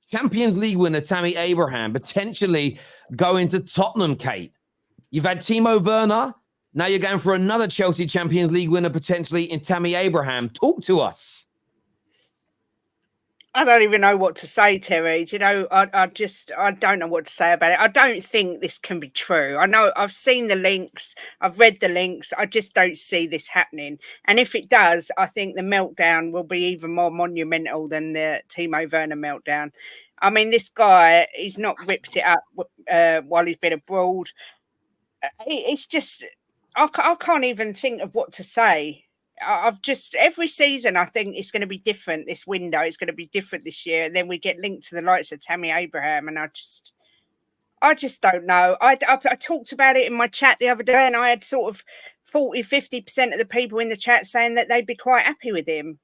Champions League winner Tammy Abraham potentially going to Tottenham, Kate. You've had Timo Werner. Now you're going for another Chelsea Champions League winner potentially in Tammy Abraham. Talk to us. I don't even know what to say, Terry. You know, I don't know what to say about it. I don't think this can be true. I know I've seen the links. I've read the links. I just don't see this happening. And if it does, I think the meltdown will be even more monumental than the Timo Werner meltdown. I mean, this guy, he's not ripped it up while he's been abroad. It's just, I can't even think of what to say. I've just every season I think it's going to be different. This window is going to be different this year, and then we get linked to the likes of Tammy Abraham, and I just don't know. I talked about it in my chat the other day, and I had sort of 40-50% of the people in the chat saying that they'd be quite happy with him,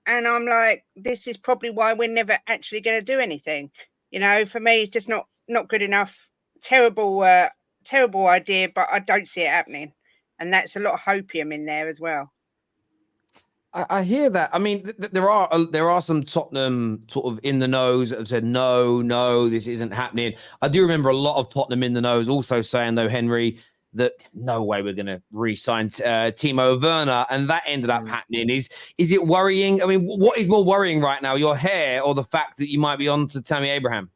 and I'm like, this is probably why we're never actually going to do anything. You know, for me, it's just not good enough. Terrible idea, but I don't see it happening, and that's a lot of hopium in there as well. I hear that. I mean, there are some Tottenham sort of in the nose that have said, no, this isn't happening. I do remember a lot of Tottenham in the nose also saying, though, Henry, that no way we're going to re-sign Timo Werner. And that ended up happening. Is it worrying? I mean, what is more worrying right now, your hair or the fact that you might be on to Tammy Abraham?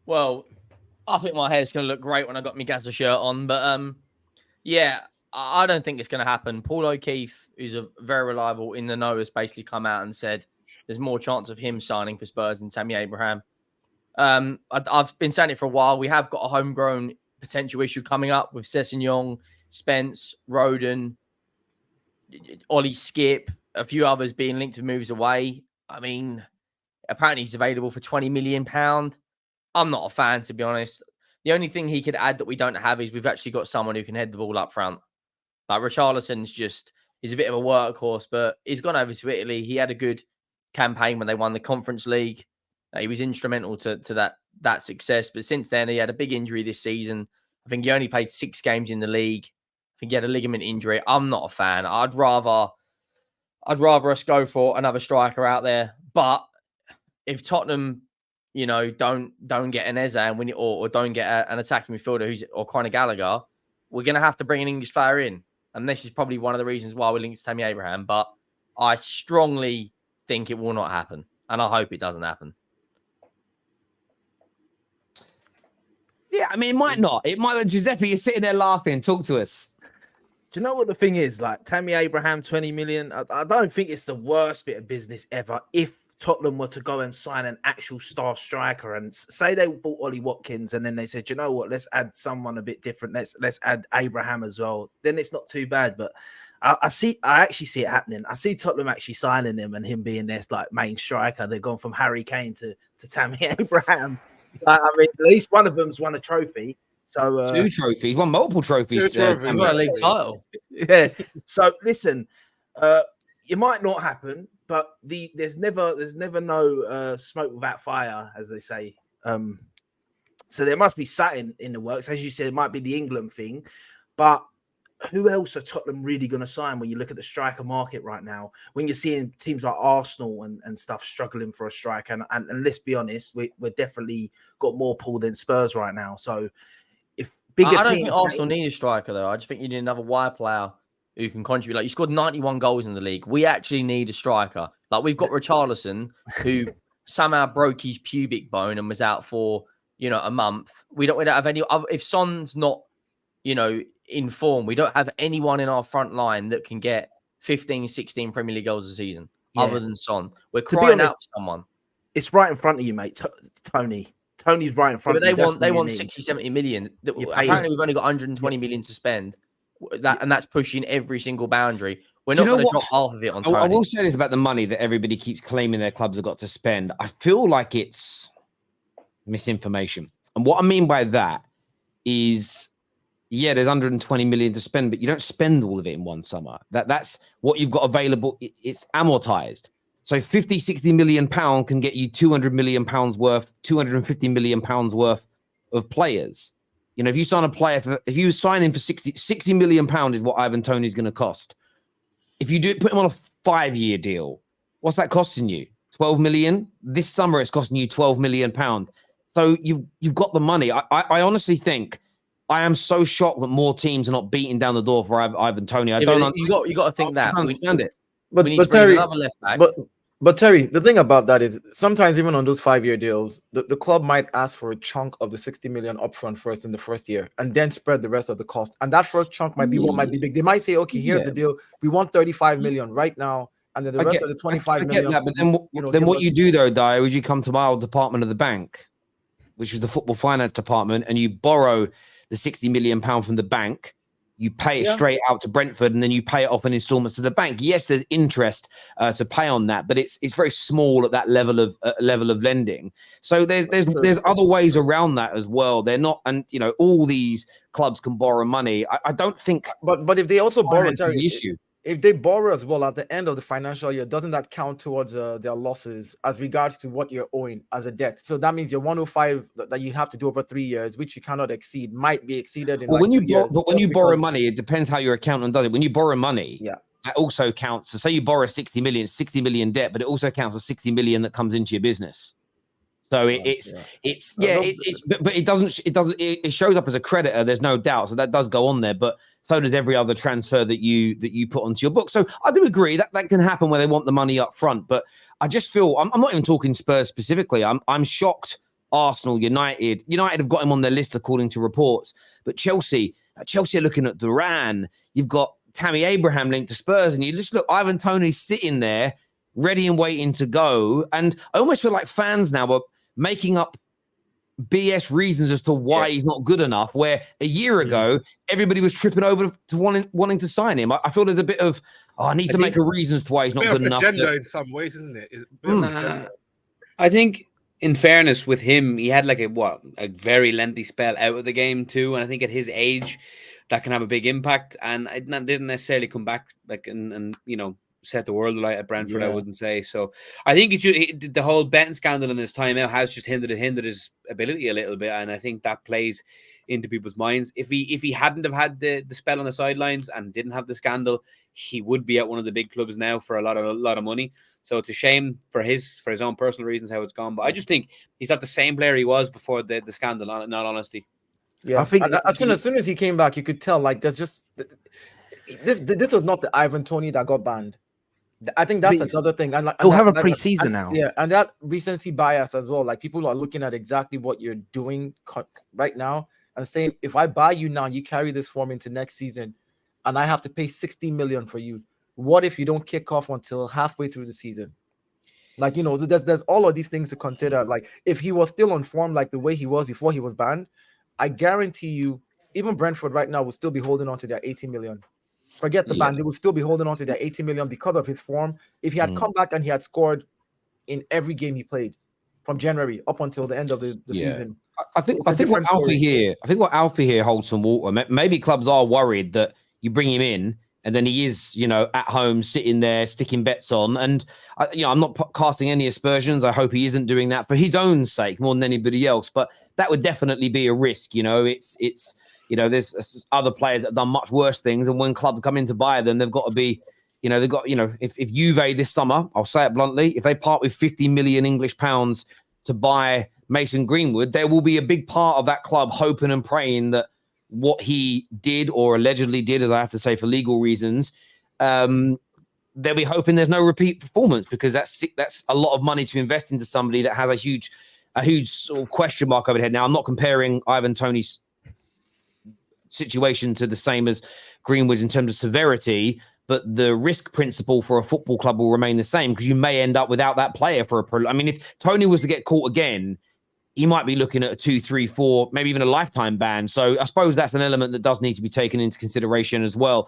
Well, I think my hair's going to look great when I got my Gaza shirt on. But, yeah, I don't think it's going to happen. Paul O'Keefe, who's a very reliable in the know, has basically come out and said there's more chance of him signing for Spurs than Tammy Abraham. I've been saying it for a while. We have got a homegrown potential issue coming up with Sessegnon, Spence, Roden, Ollie Skip, a few others being linked to moves away. I mean, apparently he's available for £20 million. I'm not a fan, to be honest. The only thing he could add that we don't have is we've actually got someone who can head the ball up front. Like Richarlison's he's a bit of a workhorse, but he's gone over to Italy. He had a good campaign when they won the Conference League. He was instrumental to that success. But since then, he had a big injury this season. I think he only played 6 games in the league. I think he had a ligament injury. I'm not a fan. I'd rather us go for another striker out there. But if Tottenham, you know, don't get an Eze and or don't get an attacking midfielder or Conor Gallagher, we're going to have to bring an English player in. And this is probably one of the reasons why we're linked to Tammy Abraham. But I strongly think it will not happen. And I hope it doesn't happen. Yeah, I mean, it might not. It might. Giuseppe, you're sitting there laughing. Talk to us. Do you know what the thing is? Like, Tammy Abraham, 20 million. I don't think it's the worst bit of business ever. If Tottenham were to go and sign an actual star striker and say they bought Ollie Watkins and then they said, you know what, let's add someone a bit different. Let's add Abraham as well. Then it's not too bad. But I actually see it happening. I see Tottenham actually signing him and him being their like main striker. They've gone from Harry Kane to Tammy Abraham. I mean, at least one of them's won a trophy. So 2 trophies, won multiple trophies. 2 trophies. Got a league title. Yeah. So listen, it might not happen. But there's never no smoke without fire, as they say. So there must be something in the works. As you said, it might be the England thing. But who else are Tottenham really going to sign when you look at the striker market right now? When you're seeing teams like Arsenal and stuff struggling for a striker. And let's be honest, we're definitely got more pull than Spurs right now. So if bigger teams... I don't think Arsenal need a striker, though. I just think you need another wide player who can contribute. Like, you scored 91 goals in the league. We actually need a striker. Like, we've got Richarlison, who somehow broke his pubic bone and was out for, you know, a month. We don't have any... If Son's not, you know, in form, we don't have anyone in our front line that can get 15, 16 Premier League goals a season, other than Son. We're crying out for someone. It's right in front of you, mate. Toney. Tony's right in front of you. But they want 60, 70 million. Apparently, we've only got 120 million to spend. And that's pushing every single boundary. We're not going to drop half of it on Toney. I will say this about the money that everybody keeps claiming their clubs have got to spend. I feel like it's misinformation. And what I mean by that is, yeah, there's 120 million to spend, but you don't spend all of it in one summer. That's what you've got available. It's amortized. So 50, 60 million pound can get you 200 million pounds worth, 250 million pounds worth of players. You know, if you sign a player if you sign him for 60 million pound is what Ivan Toney's going to cost. If you put him on a 5-year deal, what's that costing you? 12 million. This summer, it's costing you 12 million pound. So you've got the money. I honestly think I am so shocked that more teams are not beating down the door for Ivan Toney. I don't you got to think that I don't understand it. we need to bring in another left back. But Terry, the thing about that is sometimes even on those 5-year deals, the club might ask for a chunk of the 60 million upfront first in the first year and then spread the rest of the cost. And that first chunk might be what might be big. They might say, okay, here's the deal. We want 35 million right now. And then the rest of the 25 million. That, but then what you do though, Dyer, is you come to my old department of the bank, which is the football finance department, and you borrow the 60 million pound from the bank. You pay it straight out to Brentford, and then you pay it off in installments to the bank. Yes, there's interest to pay on that, but it's very small at that level of lending. So there's other ways around that as well. They're not, and all these clubs can borrow money. I don't think. But if they also borrow, the issue. If they borrow as well at the end of the financial year, doesn't that count towards their losses as regards to what you're owing as a debt? So that means your 105 that you have to do over 3 years, which you cannot exceed, might be exceeded in when you borrow money, it depends how your accountant does it. When you borrow money, that also counts. So say you borrow 60 million debt, but it also counts as 60 million that comes into your business. So but it shows up as a creditor. There's no doubt. So that does go on there, but so does every other transfer that you put onto your book. So I do agree that can happen where they want the money up front. But I just feel I'm not even talking Spurs specifically. I'm shocked. Arsenal, United have got him on their list according to reports. But Chelsea are looking at Duran. You've got Tammy Abraham linked to Spurs, and you just look Ivan Toney sitting there, ready and waiting to go. And I almost feel like fans now are making up BS reasons as to why he's not good enough, where a year ago everybody was tripping over to wanting to sign him. I feel there's a bit of I need to make a reason as to why he's not good enough. Agenda in some ways, isn't it? I think in fairness with him, he had like a very lengthy spell out of the game too, and I think at his age that can have a big impact, and it didn't necessarily come back and set the world alight at Brentford, I wouldn't say. So I think the whole betting scandal in his time out has just hindered his ability a little bit, and I think that plays into people's minds. If he hadn't have had the spell on the sidelines and didn't have the scandal, he would be at one of the big clubs now for a lot of money. So it's a shame for his own personal reasons how it's gone. But I just think he's not the same player he was before the scandal, in all honesty. Yeah, I think as soon as he came back, you could tell there's just this was not the Ivan Toney that got banned. I think that's another thing. And he'll have a preseason now. Yeah, and that recency bias as well. Like people are looking at exactly what you're doing right now and saying, if I buy you now, you carry this form into next season, and I have to pay 60 million for you. What if you don't kick off until halfway through the season? There's all of these things to consider. Like if he was still on form like the way he was before he was banned, I guarantee you, even Brentford right now will still be holding on to their 80 million. Forget the ban; they will still be holding on to their 80 million because of his form. If he had come back and he had scored in every game he played from January up until the end of the season, I think what Alfie here holds some water. Maybe clubs are worried that you bring him in and then he is, at home sitting there sticking bets on. And I'm not casting any aspersions. I hope he isn't doing that for his own sake more than anybody else. But that would definitely be a risk. There's other players that have done much worse things, and when clubs come in to buy them, they've got to be, if Juve this summer, I'll say it bluntly, if they part with 50 million English pounds to buy Mason Greenwood, there will be a big part of that club hoping and praying that what he did or allegedly did, as I have to say for legal reasons, they'll be hoping there's no repeat performance, because that's a lot of money to invest into somebody that has a huge sort of question mark over their head. Now, I'm not comparing Ivan Toney's situation to the same as Greenwood's in terms of severity, but the risk principle for a football club will remain the same, because you may end up without that player if Toney was to get caught again, he might be looking at a 2, 3, 4, maybe even a lifetime ban. So I suppose that's an element that does need to be taken into consideration as well.